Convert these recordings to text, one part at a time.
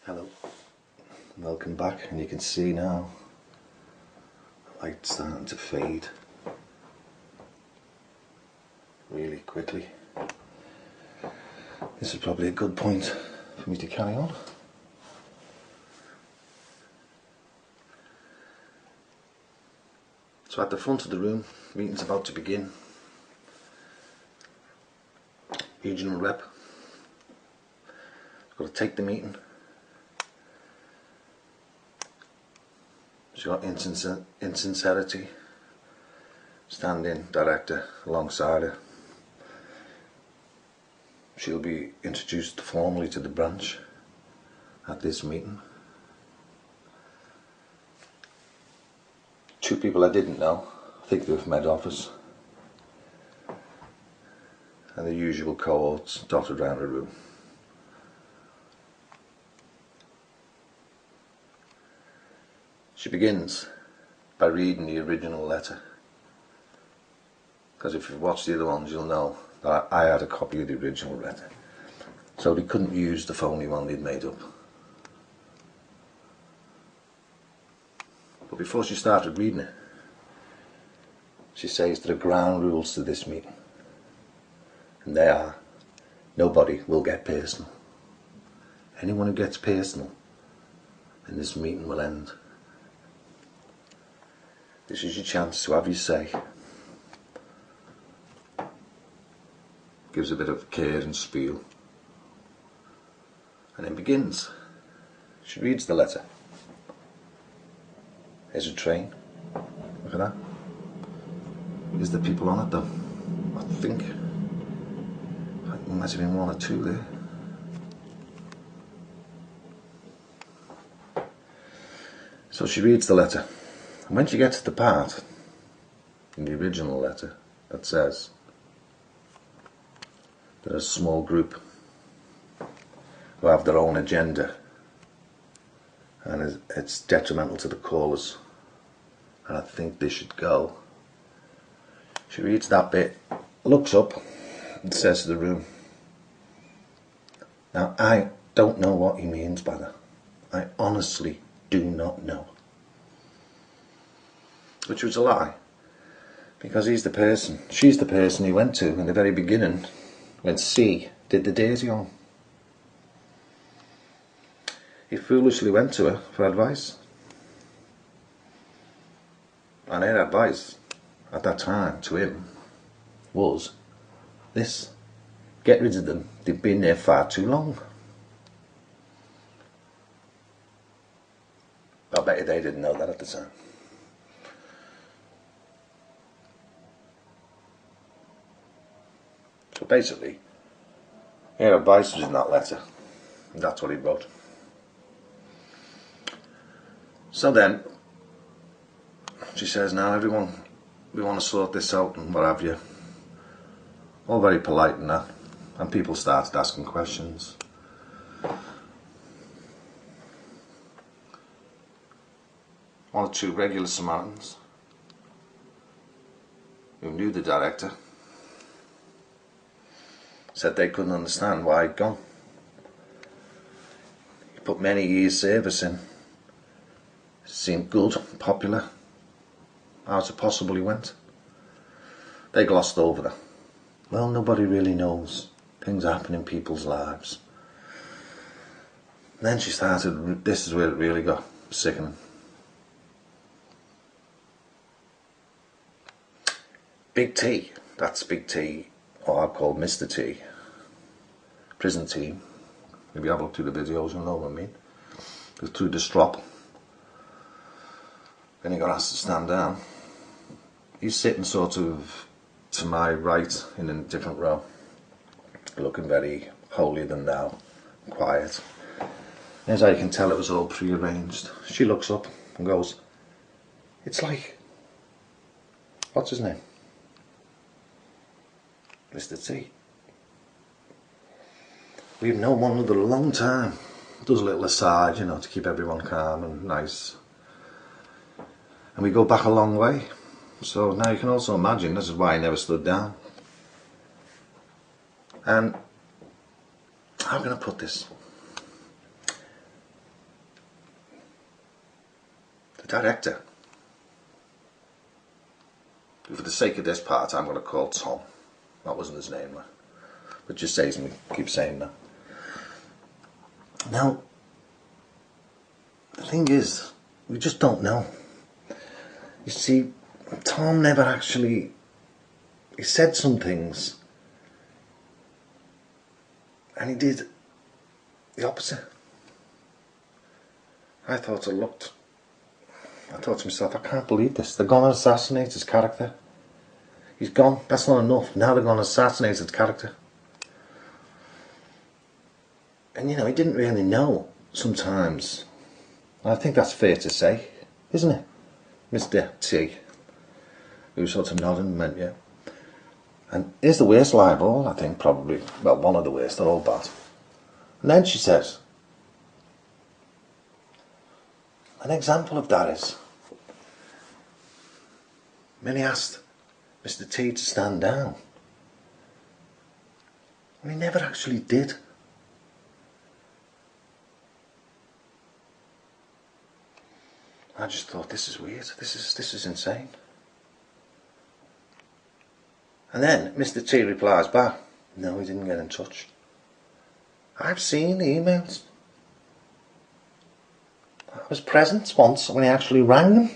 Hello, welcome back, and you can see now the light's starting to fade really quickly. This is probably a good point for me to carry on. So at the front of the room, meeting's about to begin. Regional rep got to take the meeting. She's got insincerity, standing director alongside her. She'll be introduced formally to the branch at this meeting. Two people I didn't know, I think they were from head office, and the usual cohorts dotted around the room. She begins by reading the original letter, because if you've watched the other ones you'll know that I had a copy of the original letter, so they couldn't use the phony one they'd made up. But before she started reading it, she says there are ground rules to this meeting, and they are: nobody will get personal. Anyone who gets personal, then this meeting will end. This is your chance to have your say. Gives a bit of care and spiel, and then begins. She reads the letter. There's a train. Look at that. Is there people on it though? I think there might have been one or two there. So she reads the letter. And when she gets to the part in the original letter that says there's a small group who have their own agenda and it's detrimental to the cause and I think they should go, she reads that bit, looks up and says to the room, now I don't know what he means by that. I honestly do not know. Which was a lie, because she's the person he went to in the very beginning when C did the daisy on. He foolishly went to her for advice, and her advice at that time to him was this: get rid of them, they've been there far too long. I bet you they didn't know that at the time. So basically, her advice was in that letter, and that's what he wrote. So then, she says, now everyone, we want to sort this out and what have you. All very polite and that, and people started asking questions. One or two regular Samaritans who knew the director said they couldn't understand why he'd gone. He put many years service in, seemed good, popular. How's it possible he went? They glossed over that. Well, nobody really knows. Things happen in people's lives. And then she started, this is where it really got sickening. Big T, that's Big T, or I've called Mr. T, prison team. Maybe have a look through the videos, you'll know what I mean. Goes through the strop. Then he got asked to stand down. He's sitting sort of to my right in a different row, looking very holier than thou, quiet. As I can tell, it was all pre-arranged. She looks up and goes, it's like, what's his name? Mr. T. We've known one another a long time. Does a little aside, you know, to keep everyone calm and nice. And we go back a long way. So now you can also imagine this is why I never stood down. And how can I put this? director, who for the sake of this part I'm going to call Tom. That wasn't his name, but just says me, keep saying that. Now, the thing is, we just don't know. You see, Tom never actually, he said some things, and he did the opposite. I thought to myself, I can't believe this. They're going to assassinate his character. He's gone. That's not enough. Now they're going to assassinate his character. And you know, he didn't really know sometimes. I think that's fair to say, isn't it? Mr. T, who sort of nodded and went, yeah. And here's the worst lie of all, I think, probably. Well, one of the worst, they're all bad. And then she says, an example of that is, when he asked Mr. T to stand down, and he never actually did. I just thought, this is weird, this is insane. And then Mr. T replies back, no, he didn't get in touch. I've seen the emails. I was present once when he actually rang them.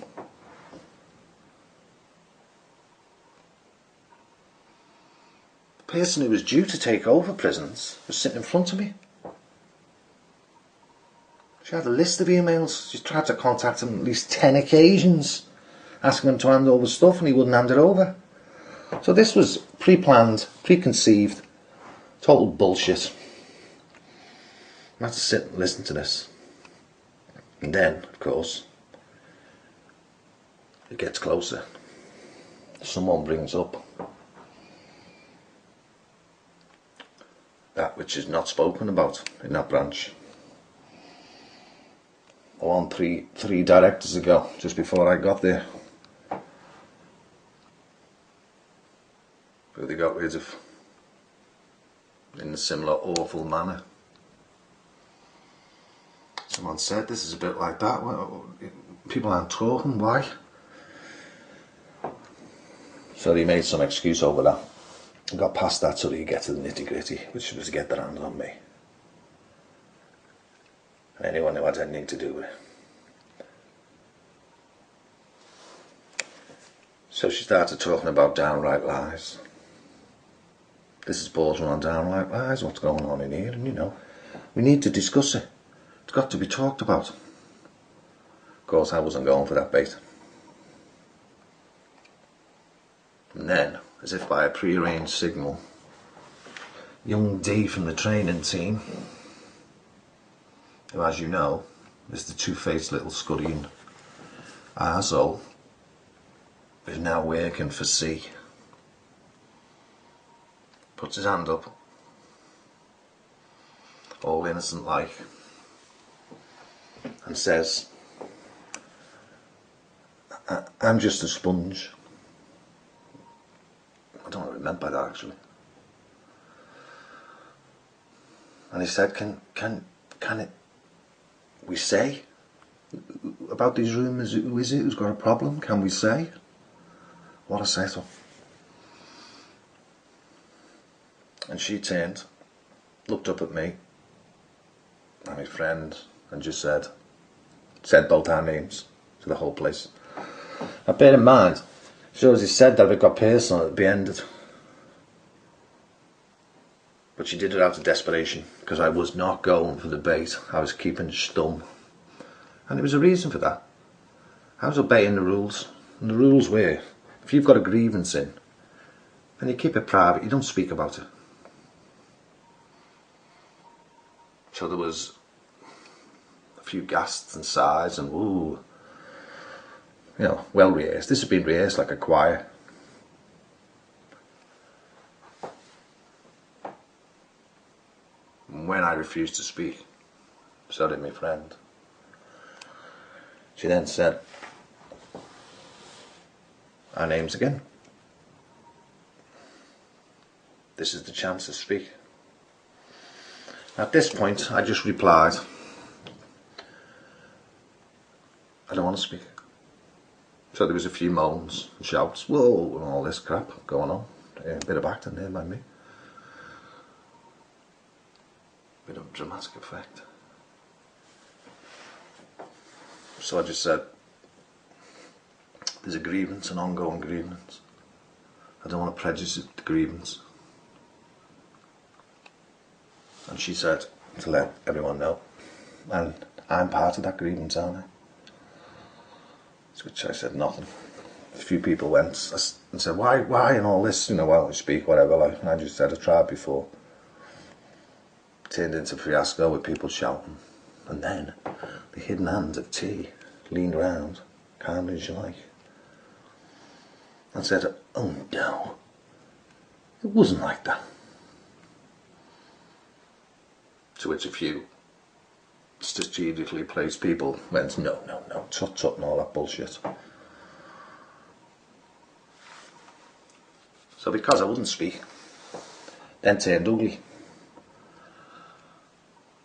The person who was due to take over prisons was sitting in front of me. She had a list of emails. She tried to contact him at least 10 occasions, asking him to hand over stuff, and he wouldn't hand it over. So this was pre-planned, preconceived, total bullshit. I had to sit and listen to this. And then, of course, it gets closer. Someone brings up that which is not spoken about in that branch. On three directors ago, just before I got there, who they got rid of in a similar awful manner. Someone said this is a bit like that. Well, people aren't talking, why? So he made some excuse over that. I got past that so that you get to the nitty gritty, which was to get their hands on me. And anyone who had anything to do with it. So she started talking about downright lies. This is bordering on downright lies, what's going on in here, and you know, we need to discuss it. It's got to be talked about. Of course, I wasn't going for that bait. And then, as if by a pre-arranged signal, young D from the training team, who, as you know, is the two-faced little scurrying arsehole, is now working for C, puts his hand up, all innocent like, and says, I'm just a sponge. I don't know what I meant by that, actually. And he said, can it, we say about these rumours, who is it who's got a problem? Can we say? What a setup. And she turned, looked up at me and my friend, and just said both our names to the whole place. Now bear in mind, so as he said that, if it got personal, it'd be ended. But she did it out of desperation, because I was not going for the bait. I was keeping stum. And there was a reason for that. I was obeying the rules. And the rules were, if you've got a grievance in, then you keep it private, you don't speak about it. So there was a few gasps and sighs and ooh, you know, well rehearsed. This had been rehearsed like a choir. And when I refused to speak, so did my friend. She then said our names again. This is the chance to speak. At this point, I just replied, I don't want to speak. So there was a few moans and shouts, whoa, and all this crap going on. A bit of acting there by me. Bit of dramatic effect. So I just said, there's a grievance, an ongoing grievance. I don't want to prejudice the grievance. And she said, to let everyone know, and I'm part of that grievance, aren't I? To which I said nothing. A few people went and said, why and all this, why don't we speak, whatever, like. And I just said, I tried before. Turned into a fiasco with people shouting. And then the hidden hand of T leaned round, calmly as you like, and said, oh no, it wasn't like that. To which a few strategically placed people went, no, tut and all that bullshit. So because I wouldn't speak, then turned ugly.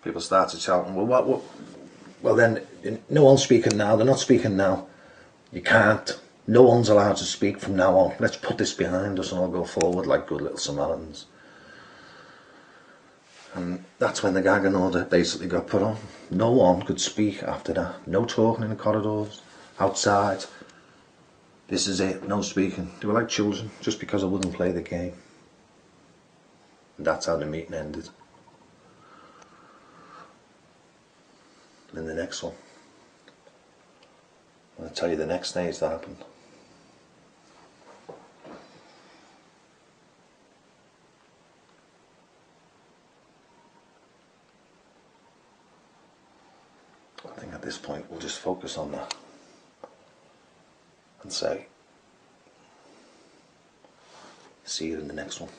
People started shouting, well then, no one's speaking now, they're not speaking now. You can't, no one's allowed to speak from now on. Let's put this behind us and all go forward like good little Samaritans. And that's when the gagging order basically got put on. No one could speak after that. No talking in the corridors, outside. This is it, no speaking. They were like children, just because I wouldn't play the game. And that's how the meeting ended. And the next one, I'm going to tell you the next stage that happened. I think at this point we'll just focus on that and say, see you in the next one.